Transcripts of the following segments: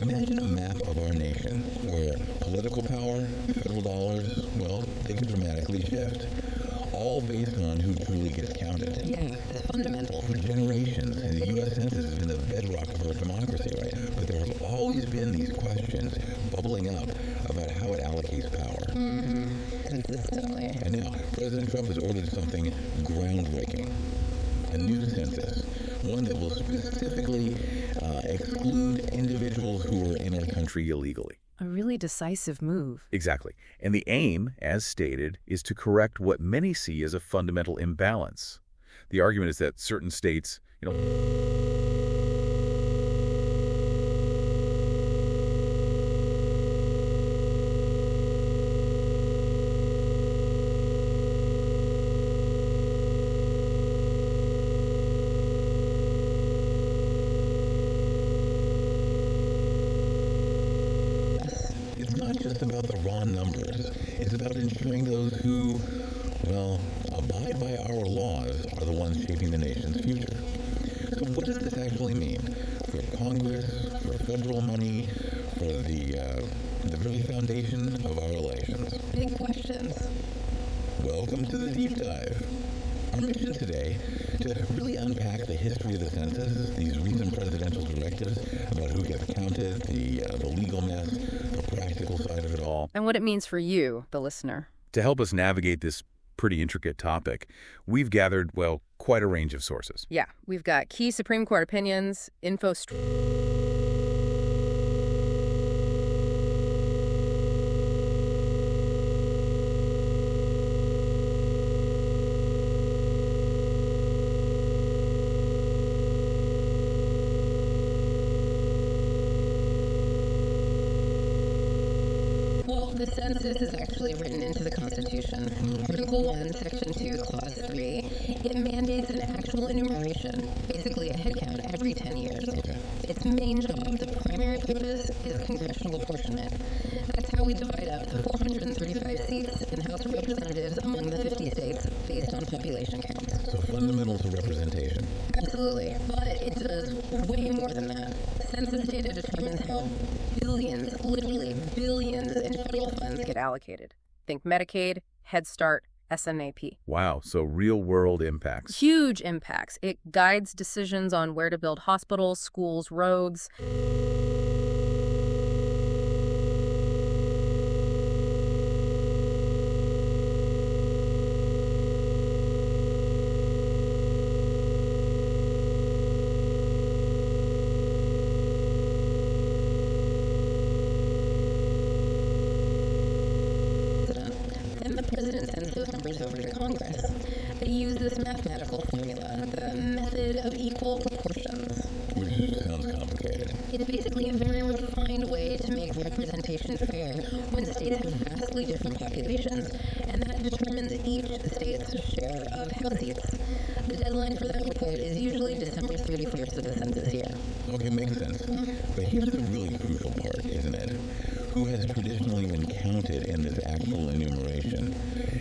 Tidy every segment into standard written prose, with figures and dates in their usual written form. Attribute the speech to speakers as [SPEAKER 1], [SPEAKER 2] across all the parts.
[SPEAKER 1] Imagine a map of our nation where political power, federal dollars, well, they can dramatically shift. All based on who truly gets counted.
[SPEAKER 2] Yeah, it's fundamental.
[SPEAKER 1] For generations, the U.S. Census has been the bedrock of our democracy, right? But there have always been these questions bubbling up about how it allocates power.
[SPEAKER 2] Consistently.
[SPEAKER 1] And now, President Trump has ordered something groundbreaking. A new census. One that will specifically exclude individuals who are in our country illegally.
[SPEAKER 3] A really decisive move.
[SPEAKER 4] Exactly. And the aim, as stated, is to correct what many see as a fundamental imbalance. The argument is that certain states,
[SPEAKER 1] about the raw numbers. It's about ensuring those who, well, abide by our laws are the ones shaping the nation's future. So what does this actually mean for Congress, for federal money, for the very foundation of our elections?
[SPEAKER 2] Big questions.
[SPEAKER 1] Welcome to the deep dive. Our mission today to really unpack the history of the census, these recent presidential directives about who gets counted, the legal mess, the practical side of it all.
[SPEAKER 3] And what it means for you, the listener.
[SPEAKER 4] To help us navigate this pretty intricate topic, we've gathered, well, quite a range of sources.
[SPEAKER 3] Yeah, we've got key Supreme Court opinions, info...
[SPEAKER 2] The census is actually written into the Constitution. Article 1, Section 2, Clause 3. It mandates an actual enumeration, basically a head count every 10 years. Its main job, the primary purpose, is congressional apportionment. That's how we divide up the 435 seats in House of Representatives among the 50 states based on population counts.
[SPEAKER 1] So fundamental to representation.
[SPEAKER 2] Absolutely, but it does way more than that. Census data determines how billions, literally billions in federal funds
[SPEAKER 3] get allocated. Think Medicaid, Head Start, SNAP.
[SPEAKER 4] Wow, so real-world impacts.
[SPEAKER 3] Huge impacts. It guides decisions on where to build hospitals, schools, roads.
[SPEAKER 2] over to Congress. They use this mathematical formula, the method of equal proportions.
[SPEAKER 1] Which sounds complicated.
[SPEAKER 2] It's basically a very refined way to make representation fair when states have vastly different populations, and that determines each state's share of House seats. The deadline for that report is usually December 31st of the census year.
[SPEAKER 1] Okay, makes sense. But here's the really crucial part, isn't it? Who has traditionally been counted in this actual enumeration?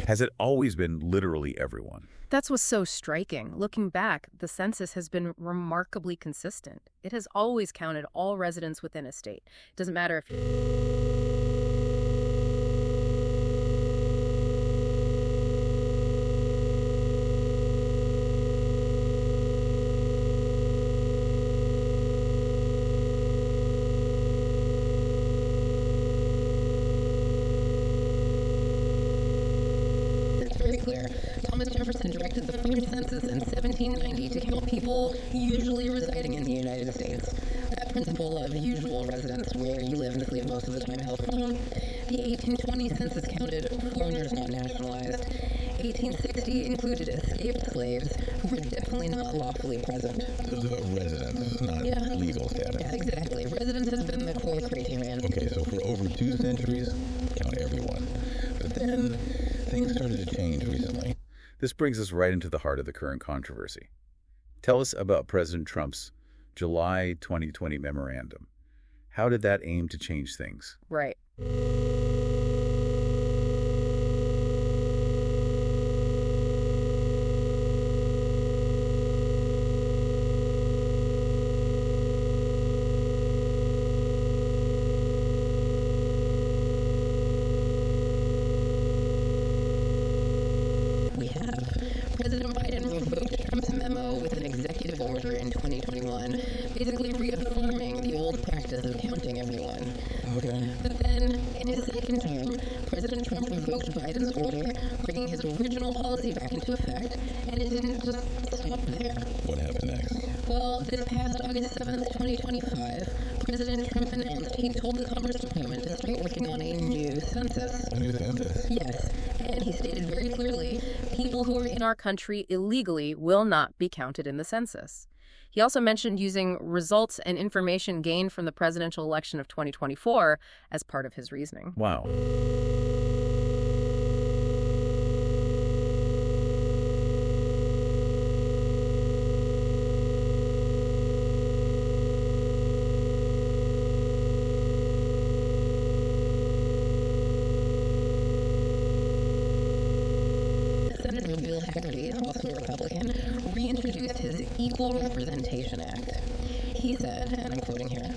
[SPEAKER 4] Has it always been literally everyone?
[SPEAKER 3] That's what's so striking. Looking back, the census has been remarkably consistent. It has always counted all residents within a state. It doesn't matter if
[SPEAKER 2] Jefferson directed the first census in 1790 to count people usually residing in the United States. That principle of usual residence, where you live and sleep most of the time, held firm. The 1820 census counted foreigners not nationalized. 1860 included escaped slaves who were definitely not lawfully present.
[SPEAKER 1] So it's about residence, not legal status.
[SPEAKER 2] Yeah, exactly. Residence has been the core criterion.
[SPEAKER 1] Okay, so for over 2 centuries, count everyone. But then things started to change recently.
[SPEAKER 4] This brings us right into the heart of the current controversy. Tell us about President Trump's July 2020 memorandum. How did that aim to change things?
[SPEAKER 3] Right.
[SPEAKER 2] basically reaffirming the old practice of counting everyone.
[SPEAKER 1] Okay.
[SPEAKER 2] But then, in his second term, President Trump revoked Biden's order, bringing his original policy back into effect, and it didn't just stop there.
[SPEAKER 1] What happened next?
[SPEAKER 2] Well, this past August 7th, 2025, President Trump announced he told the Commerce Department to start working on a new census.
[SPEAKER 1] A new census?
[SPEAKER 2] Yes, and he stated very clearly, people who are
[SPEAKER 3] In our country illegally will not be counted in the census. He also mentioned using results and information gained from the presidential election of 2024 as part of his reasoning.
[SPEAKER 4] Wow.
[SPEAKER 2] Senator Bill Haggerty, also a Republican, reintroduced his Equal Representation Act. He said, and I'm quoting here,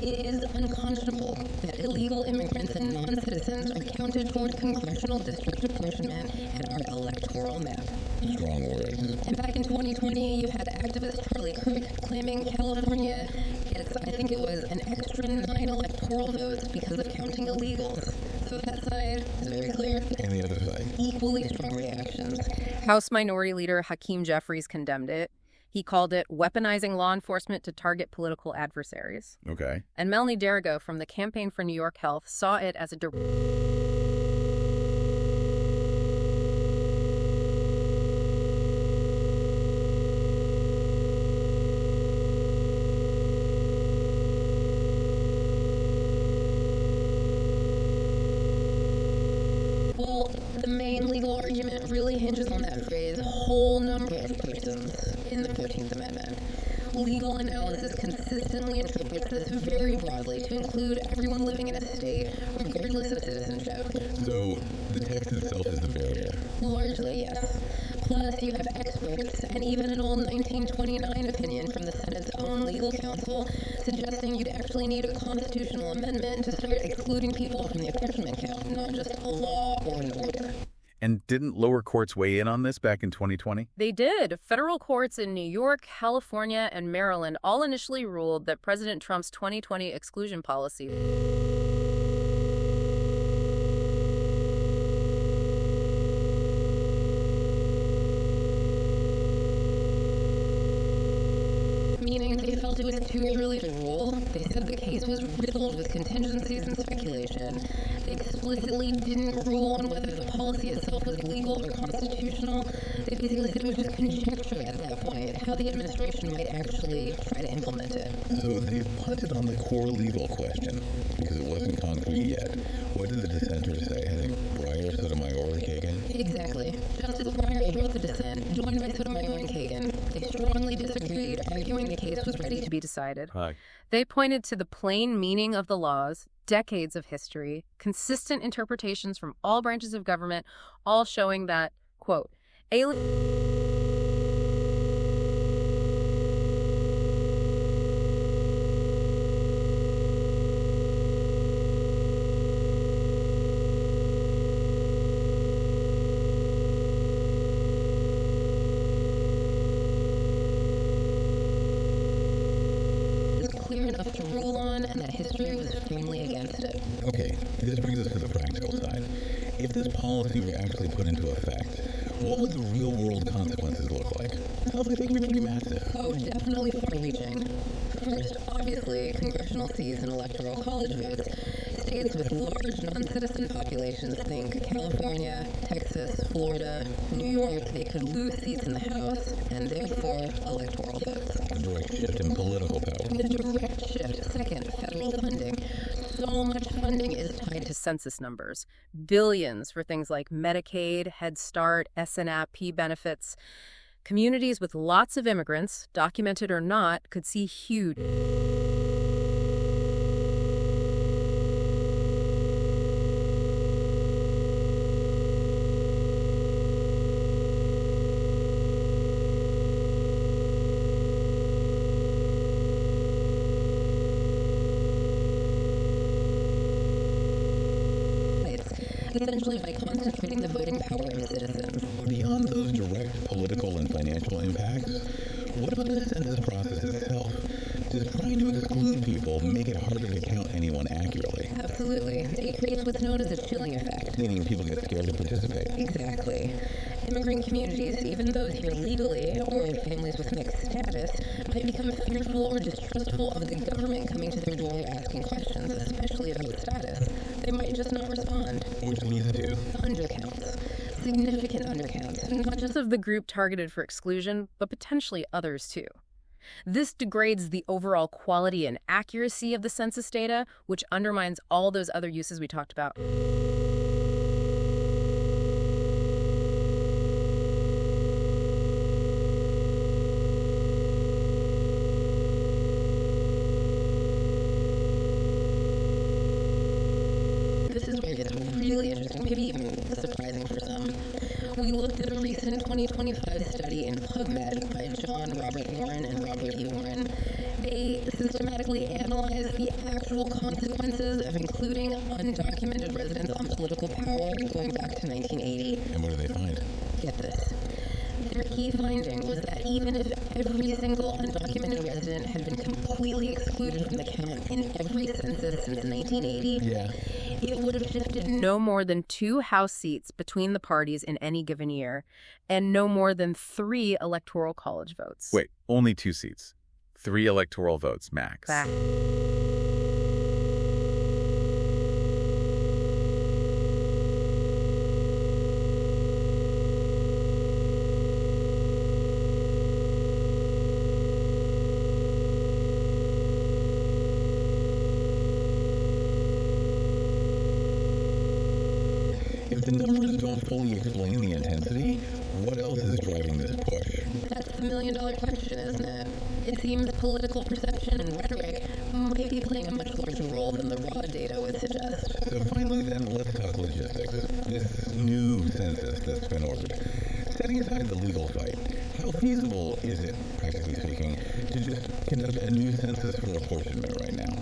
[SPEAKER 2] "It is unconscionable that illegal immigrants and non-citizens are counted toward congressional district apportionment and our electoral map."
[SPEAKER 1] Strong words.
[SPEAKER 2] And back in 2020, you had activist Charlie Kirk claiming California gets, I think it was, an extra 9 electoral votes because of counting illegals. So that side is very clear.
[SPEAKER 1] And the other side.
[SPEAKER 2] Equally strong reactions.
[SPEAKER 3] House Minority Leader Hakeem Jeffries condemned it. He called it weaponizing law enforcement to target political adversaries.
[SPEAKER 4] Okay.
[SPEAKER 3] And Melanie Derigo from the Campaign for New York Health saw it as a
[SPEAKER 2] Well, the main legal argument really hinges on that phrase, whole number of persons, in the 14th Amendment. Legal analysis consistently interprets this very broadly to include everyone living in a state, regardless of citizenship.
[SPEAKER 1] So the text itself is the barrier.
[SPEAKER 2] Largely, yes. Plus, you have experts, and even an old 1929 opinion from the Senate's own legal counsel, suggesting you'd actually need a constitutional amendment to start excluding people from the apportionment count, not just a law or an order.
[SPEAKER 4] And didn't lower courts weigh in on this back in 2020?
[SPEAKER 3] They did. Federal courts in New York, California, and Maryland all initially ruled that President Trump's 2020 exclusion policy
[SPEAKER 2] Meaning they felt it was too early to rule. They said the case was riddled with contingencies and speculation. They explicitly didn't rule on whether the policy itself was legal or constitutional. They basically said it was just conjecture at that point, how the administration might actually try to implement it.
[SPEAKER 1] So they punted on the core legal question because it wasn't concrete yet. What did the dissenters say? I think Breyer, Sotomayor, and Kagan?
[SPEAKER 2] Exactly. Justice Breyer wrote the dissent, joined by Sotomayor and Kagan. They strongly disagreed, arguing the case was ready
[SPEAKER 3] to be decided.
[SPEAKER 4] Hi.
[SPEAKER 3] They pointed to the plain meaning of the laws, decades of history, consistent interpretations from all branches of government, all showing that, quote,
[SPEAKER 2] clear enough to rule on, and that history was firmly against it.
[SPEAKER 1] Okay, this brings us to the practical side. If this policy were actually put into effect, what would the real-world consequences look like? Sounds like they could be pretty massive.
[SPEAKER 2] Oh, definitely far-reaching. First, obviously, congressional seats and electoral college votes. States with large non-citizen populations, think California, Texas, Florida, New York, they could lose seats in the House, and therefore electoral votes.
[SPEAKER 1] A direct shift in political power.
[SPEAKER 2] And a direct shift. Second, federal funding. So much funding is tied
[SPEAKER 3] to census numbers. Billions for things like Medicaid, Head Start, SNAP benefits. Communities with lots of immigrants, documented or not, could see huge
[SPEAKER 2] essentially by concentrating the voting power of citizens.
[SPEAKER 1] Beyond those direct political and financial impacts, what about the census process itself? Does people make it harder to count anyone accurately.
[SPEAKER 2] Absolutely. It creates what's known as a chilling effect.
[SPEAKER 1] Meaning people get scared to participate.
[SPEAKER 2] Exactly. Immigrant communities, even those here legally, or families with mixed status, might become fearful or distrustful of the government coming to their door asking questions, especially about status. They might just not respond.
[SPEAKER 1] Which leads to
[SPEAKER 2] Undercounts. Significant undercounts.
[SPEAKER 3] Not just of the group targeted for exclusion, but potentially others too. This degrades the overall quality and accuracy of the census data, which undermines all those other uses we talked about.
[SPEAKER 2] This is where it gets really interesting, maybe even surprising for some. We looked at a recent 2025 study in PubMed by John Robert Warren and Robert E. Warren. They systematically analyzed the actual consequences of including undocumented residents on political power going back to 1980.
[SPEAKER 1] And what do they find?
[SPEAKER 2] Get this. Their key finding was that even if every single undocumented resident had been completely excluded from the count in every census since 1980, it would have shifted
[SPEAKER 3] No more than 2 House seats between the parties in any given year, and no more than 3 electoral college votes.
[SPEAKER 4] Wait, only 2 seats. 3 electoral votes max.
[SPEAKER 3] Back.
[SPEAKER 1] If the numbers don't fully explain the intensity, what else is driving this push?
[SPEAKER 2] That's the million-dollar question, isn't it? It seems political perception and rhetoric might be playing a much larger role than the raw data would suggest.
[SPEAKER 1] So finally then, let's talk logistics. This new census that's been ordered. Setting aside the legal fight, how feasible is it, practically speaking, to just conduct a new census for apportionment right now?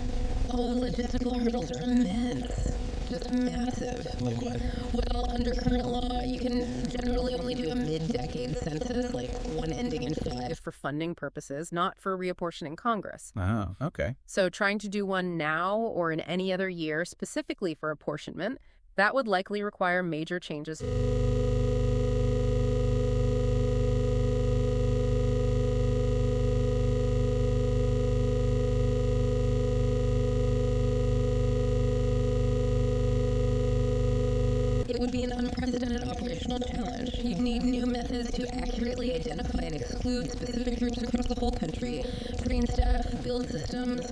[SPEAKER 2] Oh, logistical hurdles are immense. Just massive.
[SPEAKER 1] Like what?
[SPEAKER 2] Well, under current law, you can generally only do a mid-decade census, like one ending in 5.
[SPEAKER 3] For funding purposes, not for reapportioning Congress.
[SPEAKER 4] Oh, okay.
[SPEAKER 3] So trying to do one now or in any other year specifically for apportionment, that would likely require major changes.
[SPEAKER 2] It would be an unprecedented operational challenge. You'd need new methods to accurately identify and exclude specific groups across the whole country, train staff, build systems,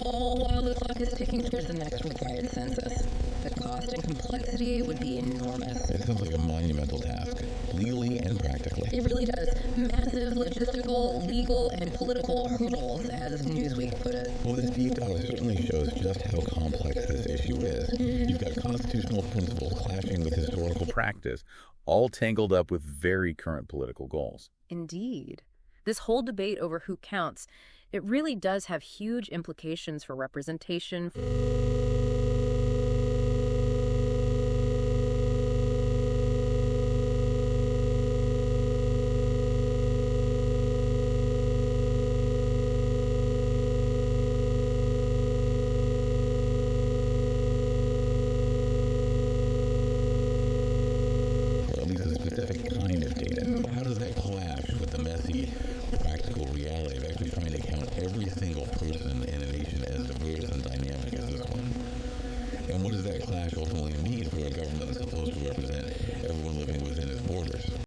[SPEAKER 2] all while the clock is ticking towards the next required census. The cost and complexity would be enormous.
[SPEAKER 1] It sounds like a monumental task, legally and practically.
[SPEAKER 2] It really does. Massive logistical, legal, and political hurdles, as Newsweek put it.
[SPEAKER 1] Well, this deep dive certainly shows just how complex this issue is. You've got constitutional principles clashing with historical
[SPEAKER 4] Practice, all tangled up with very current political goals.
[SPEAKER 3] Indeed. This whole debate over who counts, it really does have huge implications for representation.
[SPEAKER 1] At least a specific kind of data. How does that clash with the messy, practical reality of actually trying to count every single person in a nation as diverse and dynamic as this one? And what does that clash ultimately mean for a government that's supposed to represent everyone